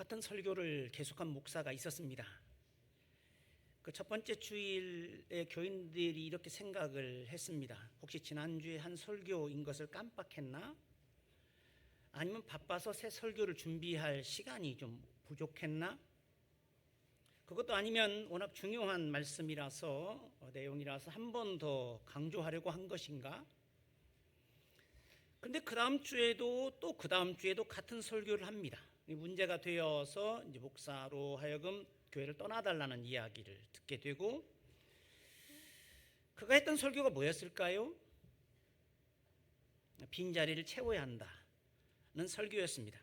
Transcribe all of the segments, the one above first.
똑같은 설교를 계속한 목사가 있었습니다. 그 첫 번째 주일에 교인들이 이렇게 생각을 했습니다. 혹시 지난주에 한 설교인 것을 깜빡했나? 아니면 바빠서 새 설교를 준비할 시간이 좀 부족했나? 그것도 아니면 워낙 중요한 말씀이라서 내용이라서 한 번 더 강조하려고 한 것인가? 근데 그 다음 주에도 또 그 다음 주에도 같은 설교를 합니다. 문제가 되어서 이제 목사로 하여금 교회를 떠나달라는 이야기를 듣게 되고, 그가 했던 설교가 뭐였을까요? 빈자리를 채워야 한다는 설교였습니다.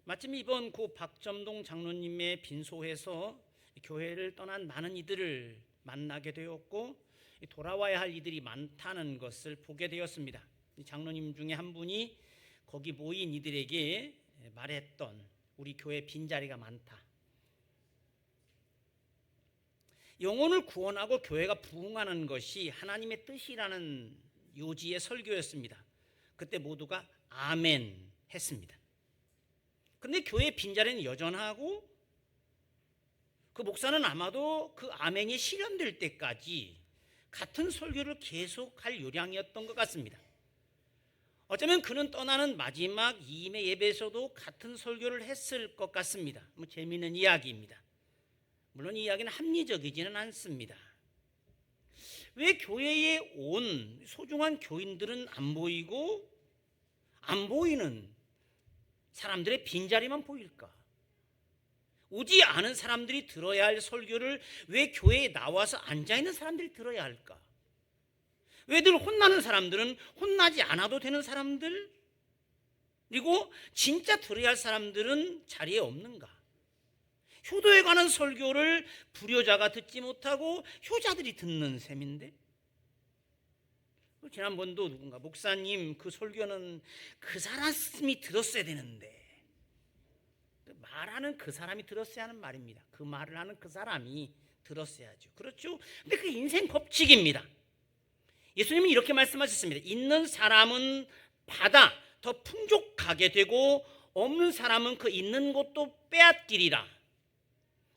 마침 이번 고 박점동 장로님의 빈소에서 교회를 떠난 많은 이들을 만나게 되었고, 돌아와야 할 이들이 많다는 것을 보게 되었습니다. 장로님 중에 한 분이 거기 모인 이들에게 말했던, 우리 교회 빈자리가 많다. 영혼을 구원하고 교회가 부흥하는 것이 하나님의 뜻이라는 요지의 설교였습니다. 그때 모두가 아멘 했습니다. 그런데 교회 빈자리는 여전하고, 그 목사는 아마도 그 아멘이 실현될 때까지 같은 설교를 계속할 요량이었던 것 같습니다. 어쩌면 그는 떠나는 마지막 이임의 예배에서도 같은 설교를 했을 것 같습니다. 재미있는 이야기입니다. 물론 이 이야기는 합리적이지는 않습니다. 왜 교회에 온 소중한 교인들은 안 보이고 안 보이는 사람들의 빈자리만 보일까? 오지 않은 사람들이 들어야 할 설교를 왜 교회에 나와서 앉아있는 사람들이 들어야 할까? 왜 늘 혼나는 사람들은 혼나지 않아도 되는 사람들, 그리고 진짜 들어야 할 사람들은 자리에 없는가? 효도에 관한 설교를 불효자가 듣지 못하고 효자들이 듣는 셈인데, 지난번도 누군가 목사님 그 설교는 그 사람이 들었어야 되는데, 말하는 그 사람이 들었어야 하는 말입니다. 그 말을 하는 그 사람이 들었어야죠. 그렇죠? 근데 그 인생 법칙입니다. 예수님은 이렇게 말씀하셨습니다. 있는 사람은 받아 더 풍족하게 되고 없는 사람은 그 있는 것도 빼앗기리라.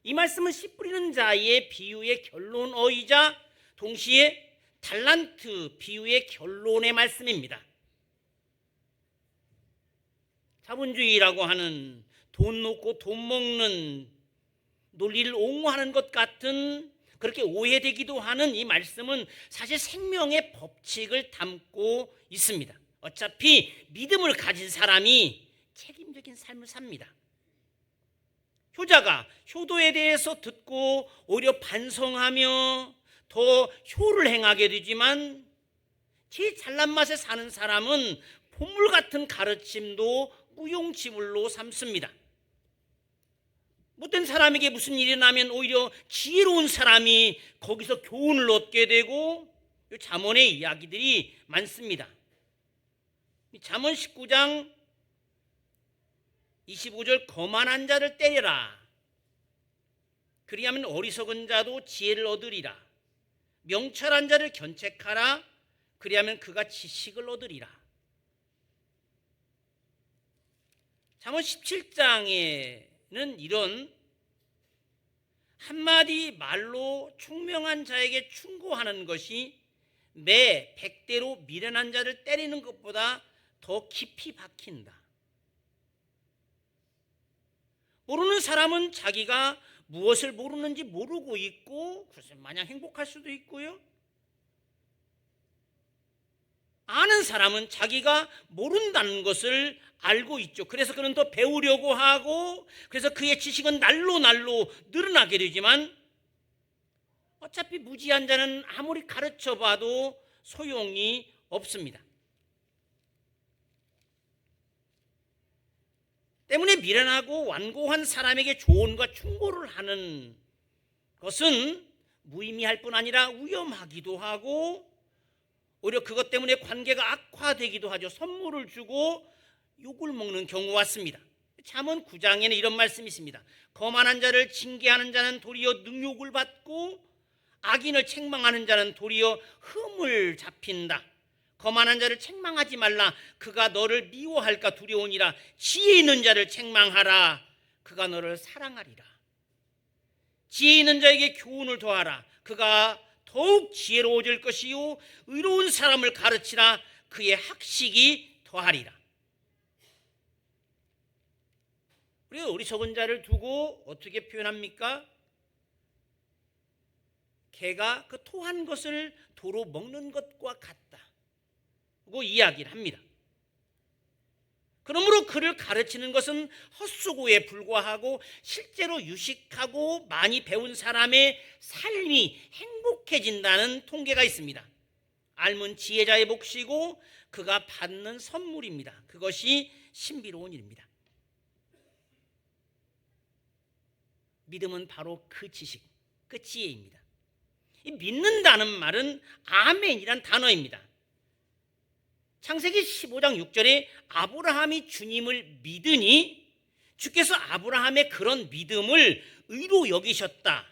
이 말씀은 씨 뿌리는 자의 비유의 결론어이자 동시에 달란트 비유의 결론의 말씀입니다. 자본주의라고 하는 돈 놓고 돈 먹는 논리를 옹호하는 것 같은, 그렇게 오해되기도 하는 이 말씀은 사실 생명의 법칙을 담고 있습니다. 어차피 믿음을 가진 사람이 책임적인 삶을 삽니다. 효자가 효도에 대해서 듣고 오히려 반성하며 더 효를 행하게 되지만, 제 잘난 맛에 사는 사람은 보물 같은 가르침도 무용지물로 삼습니다. 못된 사람에게 무슨 일이 나면 오히려 지혜로운 사람이 거기서 교훈을 얻게 되고, 잠언의 이야기들이 많습니다. 잠언 19장 25절, 거만한 자를 때려라. 그리하면 어리석은 자도 지혜를 얻으리라. 명철한 자를 견책하라. 그리하면 그가 지식을 얻으리라. 잠언 17장에는 이런 한마디 말로 총명한 자에게 충고하는 것이 매 100대로 미련한 자를 때리는 것보다 더 깊이 박힌다. 모르는 사람은 자기가 무엇을 모르는지 모르고 있고, 글쎄 마냥 행복할 수도 있고요. 아는 사람은 자기가 모른다는 것을 알고 있죠. 그래서 그는 더 배우려고 하고, 그래서 그의 지식은 날로 늘어나게 되지만, 어차피 무지한 자는 아무리 가르쳐봐도 소용이 없습니다. 때문에 미련하고 완고한 사람에게 조언과 충고를 하는 것은 무의미할 뿐 아니라 위험하기도 하고, 오히려 그것 때문에 관계가 악화되기도 하죠. 선물을 주고 욕을 먹는 경우가 왔습니다. 잠언 9장에는 이런 말씀이 있습니다. 거만한 자를 징계하는 자는 도리어 능욕을 받고, 악인을 책망하는 자는 도리어 흠을 잡힌다. 거만한 자를 책망하지 말라. 그가 너를 미워할까 두려우니라. 지혜 있는 자를 책망하라. 그가 너를 사랑하리라. 지혜 있는 자에게 교훈을 더하라. 그가 더욱 지혜로워질 것이요 의로운 사람을 가르치라. 그의 학식이 더하리라. 우리가 어리석은 자를 두고 어떻게 표현합니까? 개가 그 토한 것을 도로 먹는 것과 같다고 이야기를 합니다. 그러므로 그를 가르치는 것은 헛수고에 불과하고 실제로 유식하고 많이 배운 사람의 삶이 행복해진다는 통계가 있습니다. 알면 지혜자의 몫이고 그가 받는 선물입니다. 그것이 신비로운 일입니다. 믿음은 바로 그 지식, 그 지혜입니다. 이 믿는다는 말은 아멘이란 단어입니다. 창세기 15장 6절에 아브라함이 주님을 믿으니 주께서 아브라함의 그런 믿음을 의로 여기셨다.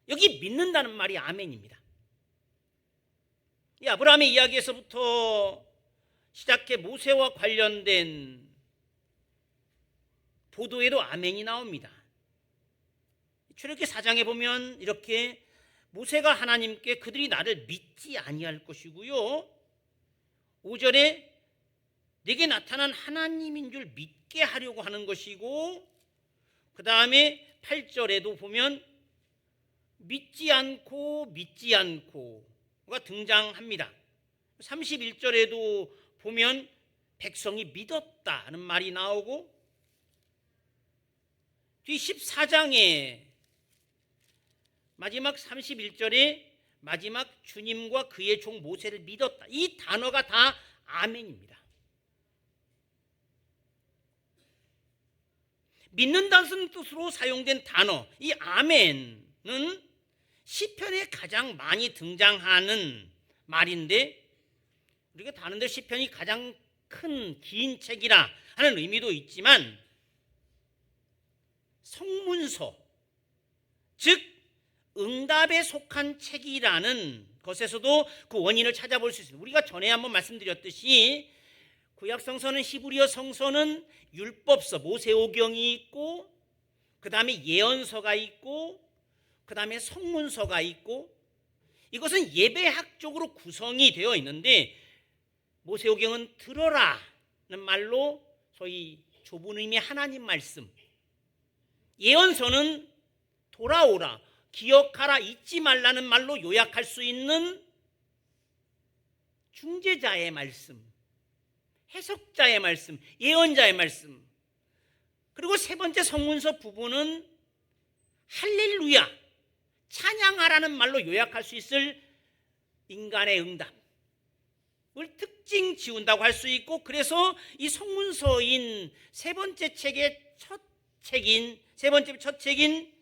여기 믿는다는 말이 아멘입니다. 이 아브라함의 이야기에서부터 시작해 모세와 관련된 보도에도 아멘이 나옵니다. 출애굽기 4장에 보면 이렇게 모세가 하나님께 그들이 나를 믿지 아니할 것이고요, 5절에 내게 나타난 하나님인 줄 믿게 하려고 하는 것이고, 그 다음에 8절에도 보면 믿지 않고가 등장합니다. 31절에도 보면 백성이 믿었다는 말이 나오고, 뒤 14장에 마지막 31절에 마지막 주님과 그의 종 모세를 믿었다. 이 단어가 다 아멘입니다. 믿는다는 뜻으로 사용된 단어, 이 아멘은 시편에 가장 많이 등장하는 말인데, 우리가 다른데 시편이 가장 큰 긴 책이라 하는 의미도 있지만 성문서, 즉 응답에 속한 책이라는 것에서도 그 원인을 찾아볼 수 있습니다. 우리가 전에 한번 말씀드렸듯이 구약 성서는, 히브리어 성서는 율법서, 모세오경이 있고, 그 다음에 예언서가 있고, 그 다음에 성문서가 있고, 이것은 예배학적으로 구성이 되어 있는데, 모세오경은 들어라는 말로 소위 좁은 의미의 하나님 말씀, 예언서는 돌아오라, 기억하라, 잊지 말라는 말로 요약할 수 있는 중재자의 말씀, 해석자의 말씀, 예언자의 말씀, 그리고 세 번째 성문서 부분은 할렐루야, 찬양하라는 말로 요약할 수 있을 인간의 응답을 특징 지운다고 할 수 있고, 그래서 이 성문서인 세 번째 책의 첫 책인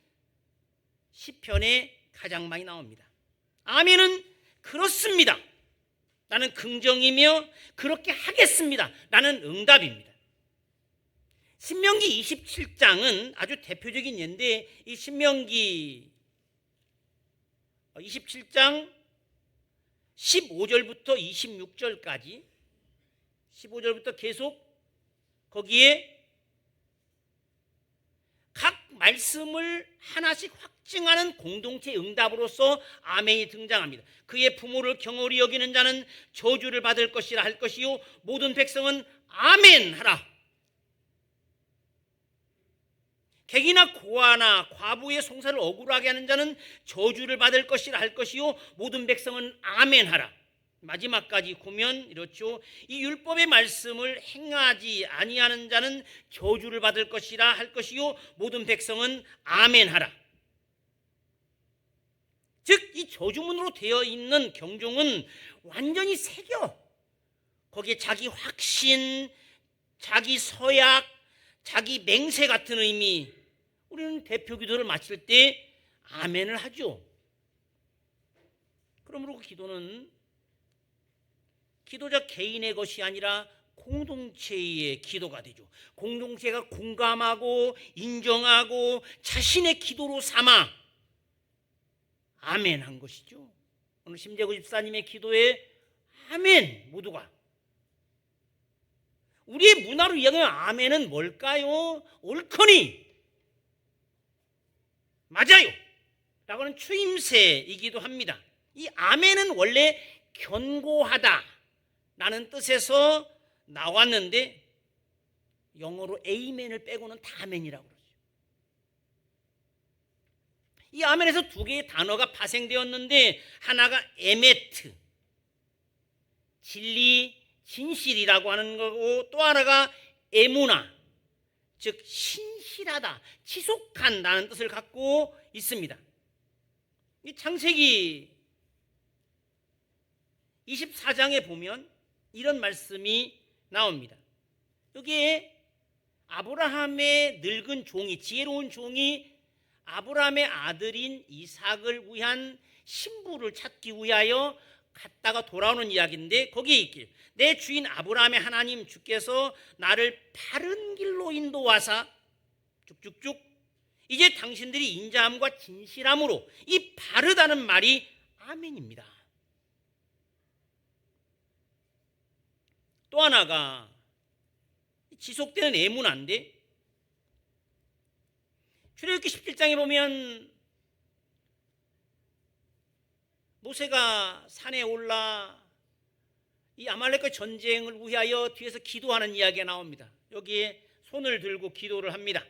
시편에 가장 많이 나옵니다. 아멘은 그렇습니다, 나는 긍정이며 그렇게 하겠습니다, 나는 응답입니다. 신명기 27장은 아주 대표적인 예인데, 이 신명기 27장 15절부터 26절까지 15절부터 계속 거기에 각 말씀을 하나씩 확증하는 공동체 응답으로서 아멘이 등장합니다. 그의 부모를 경홀히 여기는 자는 저주를 받을 것이라 할 것이요 모든 백성은 아멘 하라. 객이나 고아나 과부의 송사를 억울하게 하는 자는 저주를 받을 것이라 할 것이요 모든 백성은 아멘 하라. 마지막까지 보면 이렇죠. 이 율법의 말씀을 행하지 아니하는 자는 저주를 받을 것이라 할 것이요 모든 백성은 아멘 하라. 즉 이 저주문으로 되어 있는 경종은 완전히 새겨 거기에 자기 확신, 자기 서약, 자기 맹세 같은 의미. 우리는 대표 기도를 마칠 때 아멘을 하죠. 그러므로 그 기도는 기도자 개인의 것이 아니라 공동체의 기도가 되죠. 공동체가 공감하고 인정하고 자신의 기도로 삼아 아멘 한 것이죠. 오늘 심재구 집사님의 기도에 아멘 모두가. 우리의 문화로 이야기하면 아멘은 뭘까요? 옳거니 맞아요 라고 하는 추임새이기도 합니다. 이 아멘은 원래 견고하다 라는 뜻에서 나왔는데 영어로 에이멘을 빼고는 다 아멘이라고 그러죠. 이 아멘에서 두 개의 단어가 파생되었는데 하나가 에메트, 진리, 진실이라고 하는 거고, 또 하나가 에무나, 즉 신실하다, 지속한다는 뜻을 갖고 있습니다. 이 창세기 24장에 보면 이런 말씀이 나옵니다. 여기에 아브라함의 늙은 종이, 지혜로운 종이 아브라함의 아들인 이삭을 위한 신부를 찾기 위하여 갔다가 돌아오는 이야기인데, 거기에 있길 내 주인 아브라함의 하나님 주께서 나를 바른 길로 인도하사 쭉쭉쭉 이제 당신들이 인자함과 진실함으로, 이 바르다는 말이 아멘입니다. 또 하나가 지속되는 에무나인데, 출애굽기 17장에 보면 모세가 산에 올라 이 아말렉과 전쟁을 위하여 뒤에서 기도하는 이야기가 나옵니다. 여기에 손을 들고 기도를 합니다.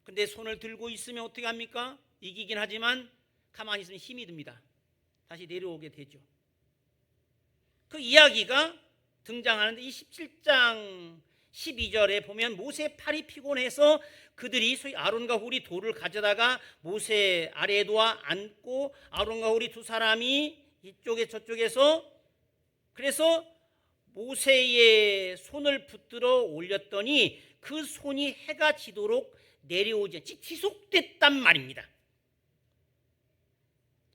근데 손을 들고 있으면 어떻게 합니까? 이기긴 하지만 가만히 있으면 힘이 듭니다. 다시 내려오게 되죠. 그 이야기가 등장하는데, 이 17장 12절에 보면 모세 팔이 피곤해서 그들이 소위 아론과 훌이 돌을 가져다가 모세 아래에 놓아 앉고, 아론과 훌이 두 사람이 이쪽에 저쪽에서, 그래서 모세의 손을 붙들어 올렸더니 그 손이 해가 지도록 내려오지 않지 지속됐단 말입니다.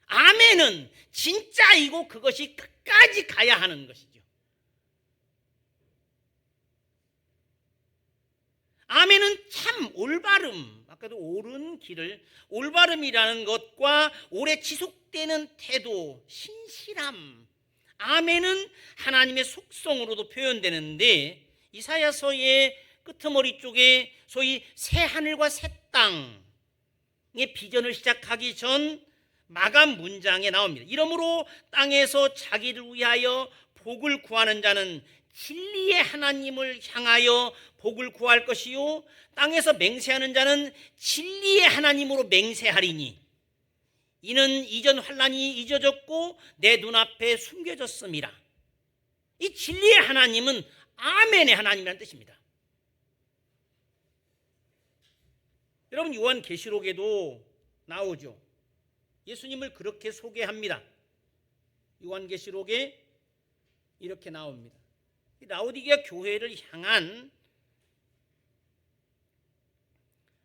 아멘은 진짜이고 그것이 끝까지 가야 하는 것이죠. 아멘은 참 올바름, 아까도 옳은 길을, 올바름이라는 것과 오래 지속되는 태도, 신실함, 아멘은 하나님의 속성으로도 표현되는데, 이사야서의 끄트머리 쪽에 소위 새 하늘과 새 땅의 비전을 시작하기 전 마감 문장에 나옵니다. 이러므로 땅에서 자기를 위하여 복을 구하는 자는 진리의 하나님을 향하여 복을 구할 것이요, 땅에서 맹세하는 자는 진리의 하나님으로 맹세하리니 이는 이전 환난이 잊어졌고 내 눈앞에 숨겨졌음이라. 이 진리의 하나님은 아멘의 하나님이라는 뜻입니다. 여러분, 요한계시록에도 나오죠. 예수님을 그렇게 소개합니다. 요한계시록에 이렇게 나옵니다. 라오디게아 교회를 향한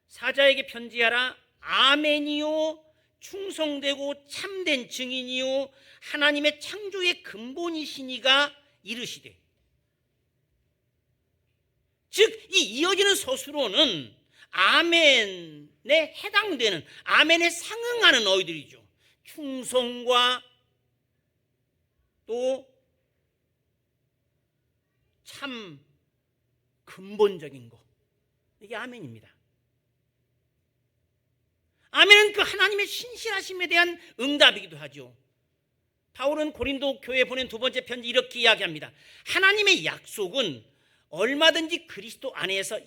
사자에게 편지하라. 아멘이요 충성되고 참된 증인이요 하나님의 창조의 근본이시니가 이르시되. 즉 이 이어지는 서술어는 아멘에 해당되는, 아멘에 상응하는 어휘들이죠. 충성과 또 참 근본적인 거, 이게 아멘입니다. 아멘은 그 하나님의 신실하심에 대한 응답이기도 하죠. 바울은 고린도 교회에 보낸 두 번째 편지 이렇게 이야기합니다. 하나님의 약속은 얼마든지 그리스도 안에서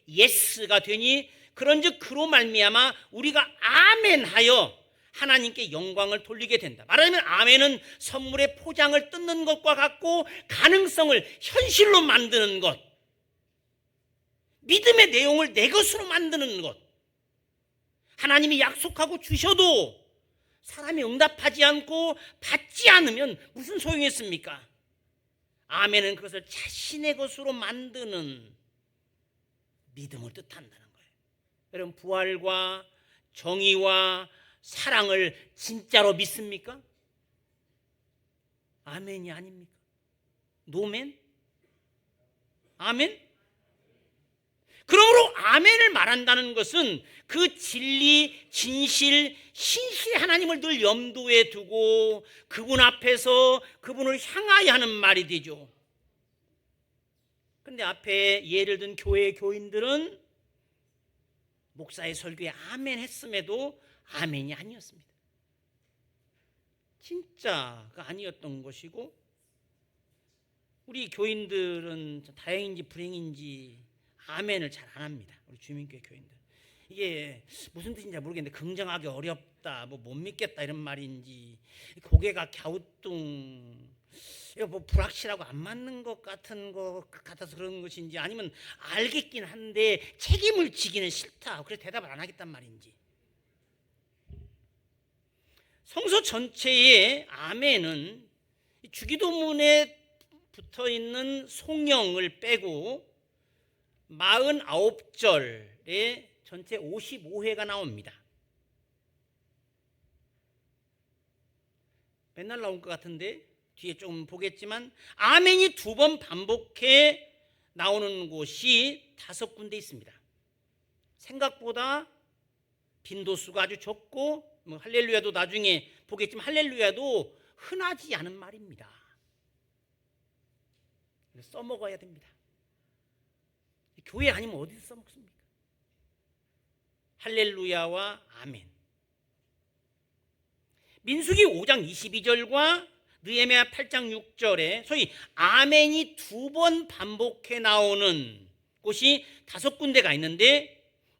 예스가 되니 그런즉 그로 말미암아 우리가 아멘하여 하나님께 영광을 돌리게 된다. 말하자면 아멘은 선물의 포장을 뜯는 것과 같고 가능성을 현실로 만드는 것, 믿음의 내용을 내 것으로 만드는 것. 하나님이 약속하고 주셔도 사람이 응답하지 않고 받지 않으면 무슨 소용이 있습니까? 아멘은 그것을 자신의 것으로 만드는 믿음을 뜻한다는 거예요. 여러분, 부활과 정의와 사랑을 진짜로 믿습니까? 아멘이 아닙니까? 노멘? 아멘? 그러므로 아멘을 말한다는 것은 그 진리, 진실, 신실의 하나님을 늘 염두에 두고 그분 앞에서 그분을 향하여 하는 말이 되죠. 그런데 앞에 예를 든 교회 교인들은 목사의 설교에 아멘 했음에도 아멘이 아니었습니다. 진짜가 아니었던 것이고, 우리 교인들은 다행인지 불행인지 아멘을 잘 안 합니다. 우리 주민교회 교인들. 이게 무슨 뜻인지 모르겠는데 긍정하기 어렵다, 뭐 못 믿겠다 이런 말인지, 고개가 갸우뚱, 뭐 불확실하고 안 맞는 것 같은 것 같아서 그런 것인지, 아니면 알겠긴 한데 책임을 지기는 싫다, 그래서 대답을 안 하겠단 말인지. 성서 전체의 아멘은 주기도문에 붙어있는 송영을 빼고 49절에 전체 55회가 나옵니다. 맨날 나올 것 같은데 뒤에 좀 보겠지만 아멘이 2번 반복해 나오는 곳이 5군데 있습니다. 생각보다 빈도수가 아주 적고, 뭐 할렐루야도 나중에 보겠지만 할렐루야도 흔하지 않은 말입니다. 써먹어야 됩니다. 교회 아니면 어디서 써먹습니까? 할렐루야와 아멘. 민수기 5장 22절과 느헤미야 8장 6절에 소위 아멘이 2번 반복해 나오는 곳이 5군데가 있는데,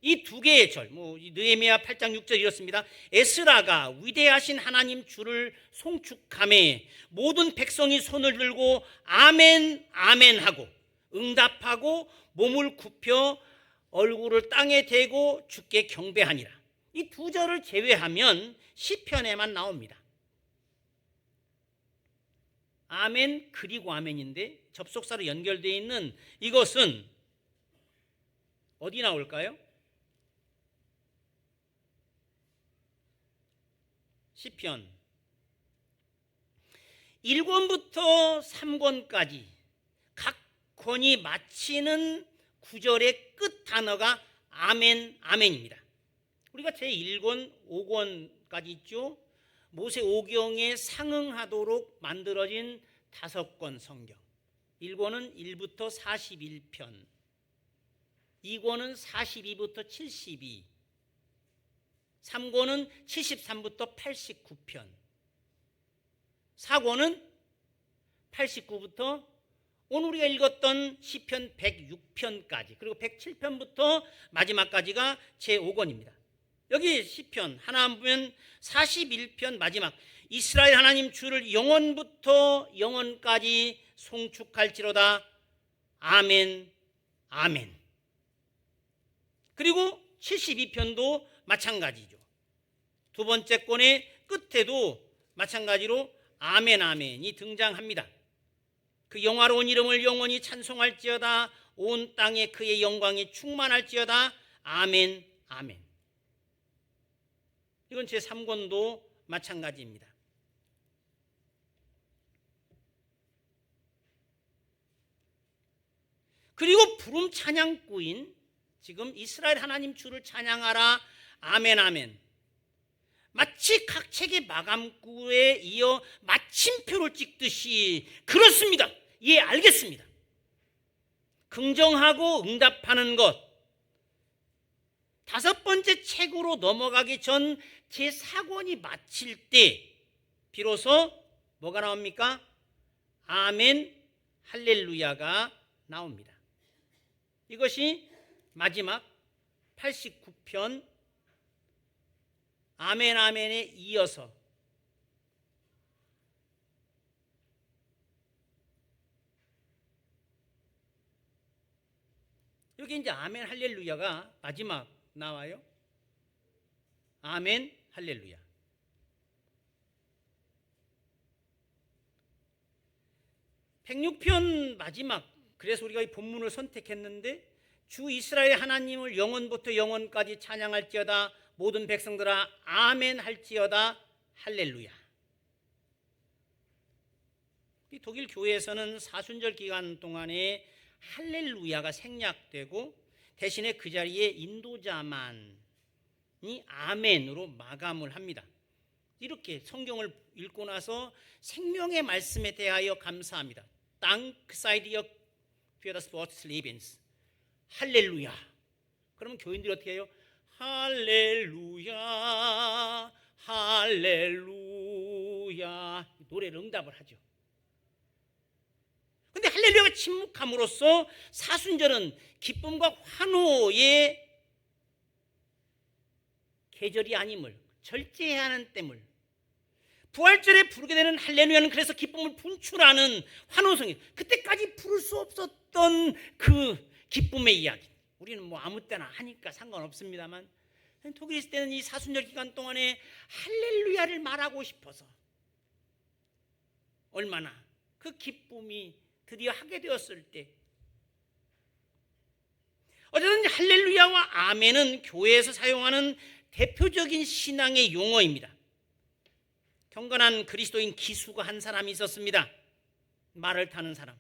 이 2개의 절, 느헤미야 8장 6절 이렇습니다. 에스라가 위대하신 하나님 주를 송축하매 모든 백성이 손을 들고 아멘 아멘 하고 응답하고 몸을 굽혀 얼굴을 땅에 대고 주께 경배하니라. 이 2절을 제외하면 시편에만 나옵니다. 아멘 그리고 아멘인데 접속사로 연결되어 있는 이것은 어디 나올까요? 시편 1권부터 3권까지 각 권이 마치는 구절의 끝 단어가 아멘, 아멘입니다. 우리가 제1권, 5권까지 있죠. 모세 오경에 상응하도록 만들어진 5권 성경. 1권은 1부터 41편, 2권은 42부터 72, 3권은 73부터 89편, 4권은 89부터 오늘 우리가 읽었던 시편 106편까지, 그리고 107편부터 마지막까지가 제5권입니다. 여기 시편 하나 보면 41편 마지막, 이스라엘 하나님 주를 영원부터 영원까지 송축할지로다 아멘 아멘. 그리고 72편도 마찬가지죠. 2번째 권의 끝에도 마찬가지로 아멘 아멘이 등장합니다. 그 영화로운 이름을 영원히 찬송할지어다, 온 땅에 그의 영광이 충만할지어다 아멘 아멘. 이건 제3권도 마찬가지입니다. 그리고 부름 찬양구인 지금 이스라엘 하나님 주를 찬양하라 아멘 아멘, 마치 각 책의 마감구에 이어 마침표를 찍듯이 그렇습니다, 예 알겠습니다, 긍정하고 응답하는 것, 5번째 책으로 넘어가기 전 제4권이 마칠 때 비로소 뭐가 나옵니까? 아멘 할렐루야가 나옵니다. 이것이 마지막 89편 아멘 아멘에 이어서 여기 이제 아멘 할렐루야가 마지막 나와요. 아멘 할렐루야. (106편) 마지막, 그래서 우리가 이 본문을 선택했는데, 주 이스라엘 하나님을 영원부터 영원까지 찬양할지어다, 모든 백성들아 아멘 할지어다 할렐루야. 이 독일 교회에서는 사순절 기간 동안에 할렐루야가 생략되고 대신에 그 자리에 인도자만이 아멘으로 마감을 합니다. 이렇게 성경을 읽고 나서 생명의 말씀에 대하여 감사합니다. Dank sei dir für das Wort des Lebens. 할렐루야. 그러면 교인들이 어떻게 해요? 할렐루야 할렐루야 노래를 응답을 하죠. 근데 할렐루야가 침묵함으로써 사순절은 기쁨과 환호의 계절이 아님을 절제해야 하는 때물, 부활절에 부르게 되는 할렐루야는 그래서 기쁨을 분출하는 환호성이, 그때까지 부를 수 없었던 그 기쁨의 이야기, 우리는 뭐 아무 때나 하니까 상관없습니다만 독일에 있을 때는 이 사순절 기간 동안에 할렐루야를 말하고 싶어서 얼마나 그 기쁨이 드디어 하게 되었을 때, 어쨌든 할렐루야와 아멘은 교회에서 사용하는 대표적인 신앙의 용어입니다. 경건한 그리스도인 기수가 한 사람이 있었습니다. 말을 타는 사람.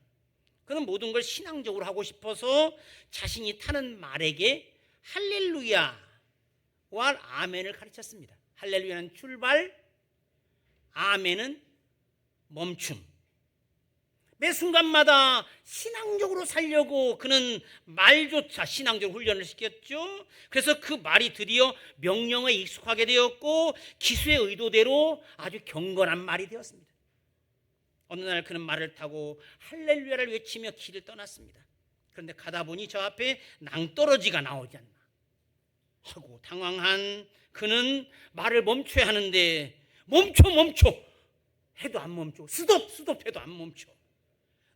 그는 모든 걸 신앙적으로 하고 싶어서 자신이 타는 말에게 할렐루야와 아멘을 가르쳤습니다. 할렐루야는 출발, 아멘은 멈춤. 매 순간마다 신앙적으로 살려고 그는 말조차 신앙적으로 훈련을 시켰죠. 그래서 그 말이 드디어 명령에 익숙하게 되었고 기수의 의도대로 아주 경건한 말이 되었습니다. 어느 날 그는 말을 타고 할렐루야를 외치며 길을 떠났습니다. 그런데 가다 보니 저 앞에 낭떠러지가 나오지 않나 하고 당황한 그는 말을 멈춰야 하는데 멈춰 해도 안 멈춰, 스톱 해도 안 멈춰.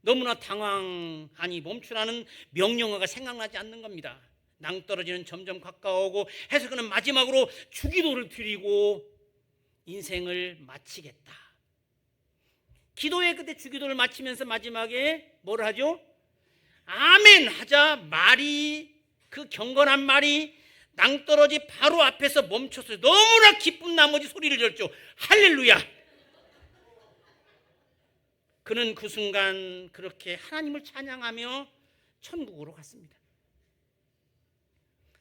너무나 당황하니 멈추라는 명령어가 생각나지 않는 겁니다. 낭떠러지는 점점 가까워오고 해서 그는 마지막으로 주기도를 드리고 인생을 마치겠다. 기도의 끝에 주기도를 마치면서 마지막에 뭘 하죠? 아멘 하자 말이, 그 경건한 말이 낭떠러지 바로 앞에서 멈췄어요. 너무나 기쁜 나머지 소리를 졌죠. 할렐루야. 그는 그 순간 그렇게 하나님을 찬양하며 천국으로 갔습니다.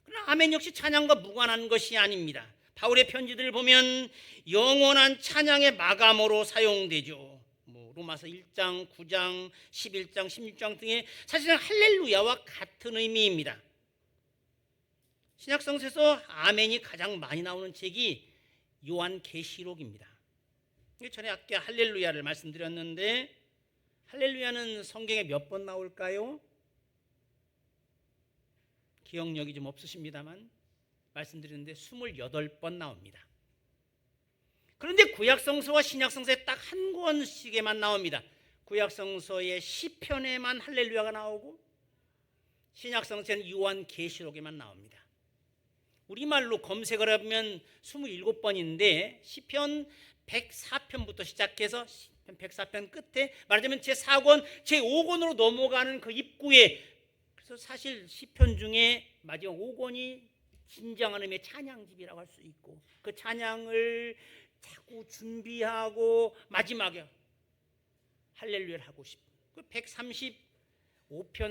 그러나 아멘 역시 찬양과 무관한 것이 아닙니다. 바울의 편지들을 보면 영원한 찬양의 마감어로 사용되죠. 로마서 1장, 9장, 11장, 16장 등의 사실은 할렐루야와 같은 의미입니다. 신약성서에서 아멘이 가장 많이 나오는 책이 요한계시록입니다. 전에 아까 할렐루야를 말씀드렸는데 할렐루야는 성경에 몇 번 나올까요? 기억력이 좀 없으십니다만 말씀드렸는데 28번 나옵니다. 그런데 구약성서와 신약성서에 딱 한 권씩에만 나옵니다. 구약성서의 시편에만 할렐루야가 나오고 신약성서는 요한계시록에만 나옵니다. 우리말로 검색을 하면 27번인데 시편 104편부터 시작해서 시편 104편 끝에 말하자면 제4권, 제5권으로 넘어가는 그 입구에, 그래서 사실 시편 중에 마지막 5권이 진정한 의미의 찬양집이라고 할 수 있고 그 찬양을 자꾸 준비하고 마지막에 할렐루야를 하고 싶은 그 135편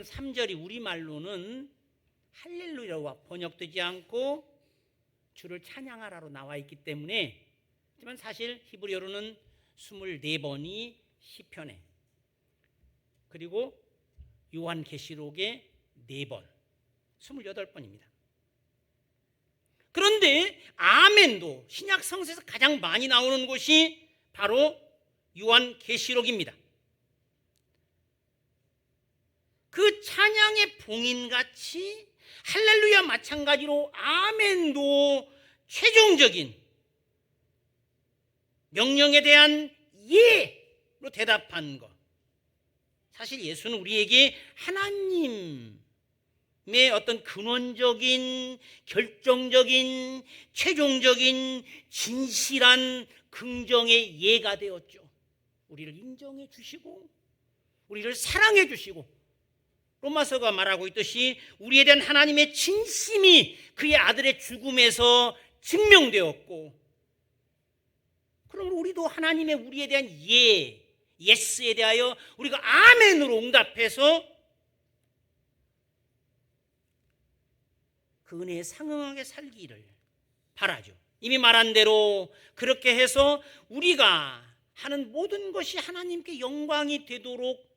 3절이 우리말로는 할렐루야와 번역되지 않고 주를 찬양하라로 나와 있기 때문에, 하지만 사실 히브리어로는 24번이 시편에, 그리고 요한계시록에 4번, 28번입니다. 그런데 아멘도 신약 성서에서 가장 많이 나오는 곳이 바로 요한계시록입니다. 그 찬양의 봉인같이 할렐루야 마찬가지로 아멘도 최종적인 명령에 대한 예로 대답한 것. 사실 예수는 우리에게 하나님의 어떤 근원적인, 결정적인, 최종적인, 진실한 긍정의 예가 되었죠. 우리를 인정해 주시고 우리를 사랑해 주시고, 로마서가 말하고 있듯이 우리에 대한 하나님의 진심이 그의 아들의 죽음에서 증명되었고, 그럼 우리도 하나님의 우리에 대한 예스에 대하여 우리가 아멘으로 응답해서 그 은혜에 상응하게 살기를 바라죠. 이미 말한 대로 그렇게 해서 우리가 하는 모든 것이 하나님께 영광이 되도록,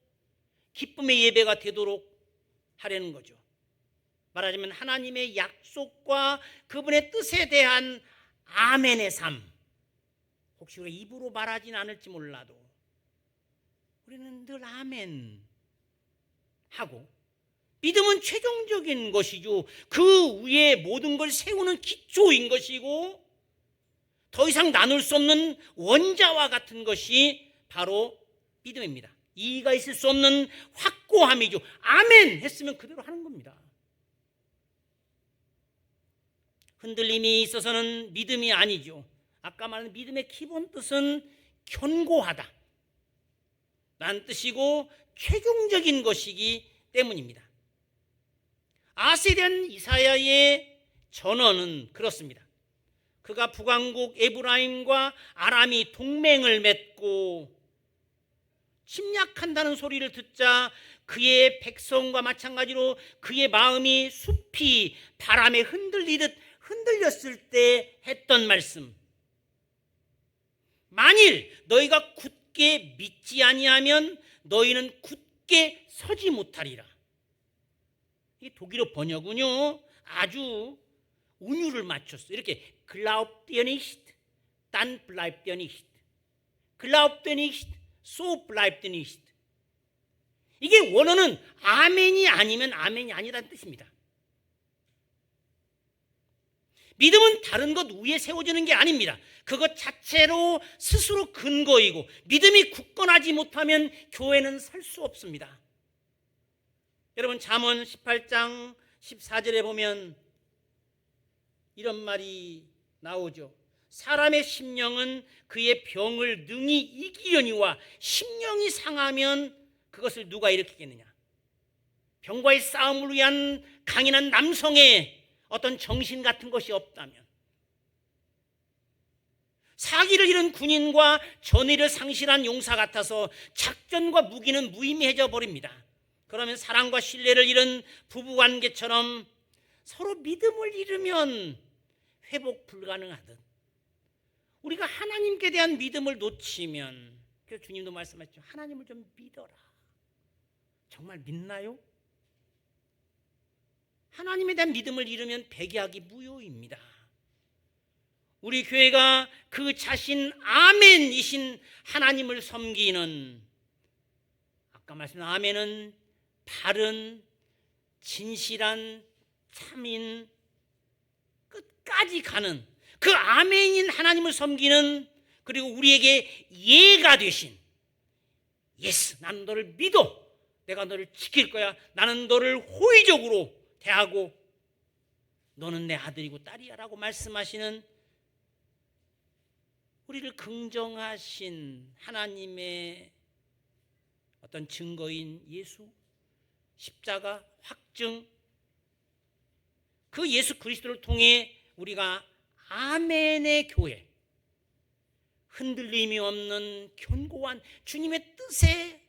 기쁨의 예배가 되도록 하려는 거죠. 말하자면 하나님의 약속과 그분의 뜻에 대한 아멘의 삶. 혹시 우리가 입으로 말하진 않을지 몰라도 우리는 늘 아멘 하고, 믿음은 최종적인 것이죠. 그 위에 모든 걸 세우는 기초인 것이고, 더 이상 나눌 수 없는 원자와 같은 것이 바로 믿음입니다. 이의가 있을 수 없는 확고함이죠. 아멘 했으면 그대로 하는 겁니다. 흔들림이 있어서는 믿음이 아니죠. 아까 말한 믿음의 기본 뜻은 견고하다 라는 뜻이고 최종적인 것이기 때문입니다. 아스에 대한 이사야의 전언은 그렇습니다. 그가 북왕국 에브라임과 아람이 동맹을 맺고 침략한다는 소리를 듣자 그의 백성과 마찬가지로 그의 마음이 숲이 바람에 흔들리듯 흔들렸을 때 했던 말씀. 만일 너희가 굳게 믿지 아니하면 너희는 굳게 서지 못하리라. 이 독일어 번역은요 아주 운율을 맞췄어요. 이렇게 glaubt ihr nicht, dann bleibt ihr nicht. glaubt ihr nicht, so bleibt ihr nicht. 이게 원어는 아멘이 아니면 아멘이 아니라는 뜻입니다. 믿음은 다른 것 위에 세워지는 게 아닙니다. 그것 자체로 스스로 근거이고, 믿음이 굳건하지 못하면 교회는 설 수 없습니다. 여러분 잠언 18장 14절에 보면 이런 말이 나오죠. 사람의 심령은 그의 병을 능히 이기려니와 심령이 상하면 그것을 누가 일으키겠느냐. 병과의 싸움을 위한 강인한 남성의 어떤 정신 같은 것이 없다면, 사기를 잃은 군인과 전의를 상실한 용사 같아서 작전과 무기는 무의미해져 버립니다. 그러면 사랑과 신뢰를 잃은 부부관계처럼 서로 믿음을 잃으면 회복 불가능하듯, 우리가 하나님께 대한 믿음을 놓치면, 그래서 주님도 말씀하셨죠. 하나님을 좀 믿어라. 정말 믿나요? 하나님에 대한 믿음을 잃으면 배기하기 무효입니다. 우리 교회가 그 자신 아멘이신 하나님을 섬기는, 아까 말씀드린 아멘은 바른, 진실한, 참인, 끝까지 가는 그 아멘인 하나님을 섬기는, 그리고 우리에게 예가 되신, 예스, 나는 너를 믿어, 내가 너를 지킬 거야, 나는 너를 호의적으로 대하고 너는 내 아들이고 딸이야 라고 말씀하시는, 우리를 긍정하신 하나님의 어떤 증거인 예수, 십자가, 확증, 그 예수 그리스도를 통해 우리가 아멘의 교회, 흔들림이 없는 견고한 주님의 뜻에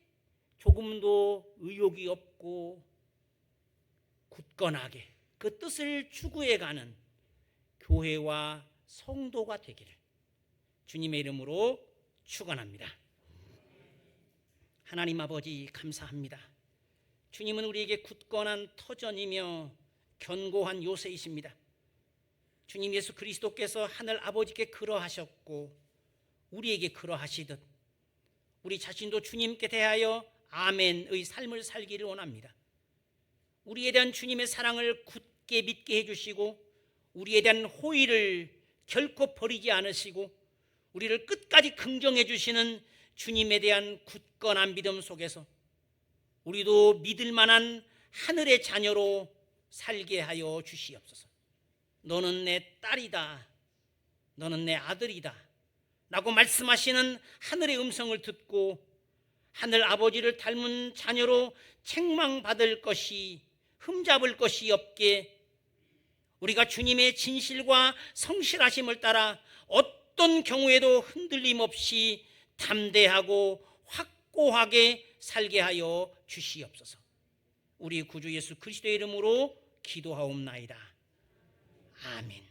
조금도 의욕이 없고 굳건하게 그 뜻을 추구해가는 교회와 성도가 되기를 주님의 이름으로 축원합니다. 하나님 아버지 감사합니다. 주님은 우리에게 굳건한 터전이며 견고한 요새이십니다. 주님 예수 그리스도께서 하늘 아버지께 그러하셨고 우리에게 그러하시듯 우리 자신도 주님께 대하여 아멘의 삶을 살기를 원합니다. 우리에 대한 주님의 사랑을 굳게 믿게 해주시고, 우리에 대한 호의를 결코 버리지 않으시고, 우리를 끝까지 긍정해 주시는 주님에 대한 굳건한 믿음 속에서 우리도 믿을 만한 하늘의 자녀로 살게 하여 주시옵소서. 너는 내 딸이다, 너는 내 아들이다 라고 말씀하시는 하늘의 음성을 듣고 하늘 아버지를 닮은 자녀로 책망받을 것이, 흠잡을 것이 없게 우리가 주님의 진실과 성실하심을 따라 어떤 경우에도 흔들림 없이 담대하고 확고하게 살게 하여 주시옵소서. 우리 구주 예수 그리스도의 이름으로 기도하옵나이다. 아멘.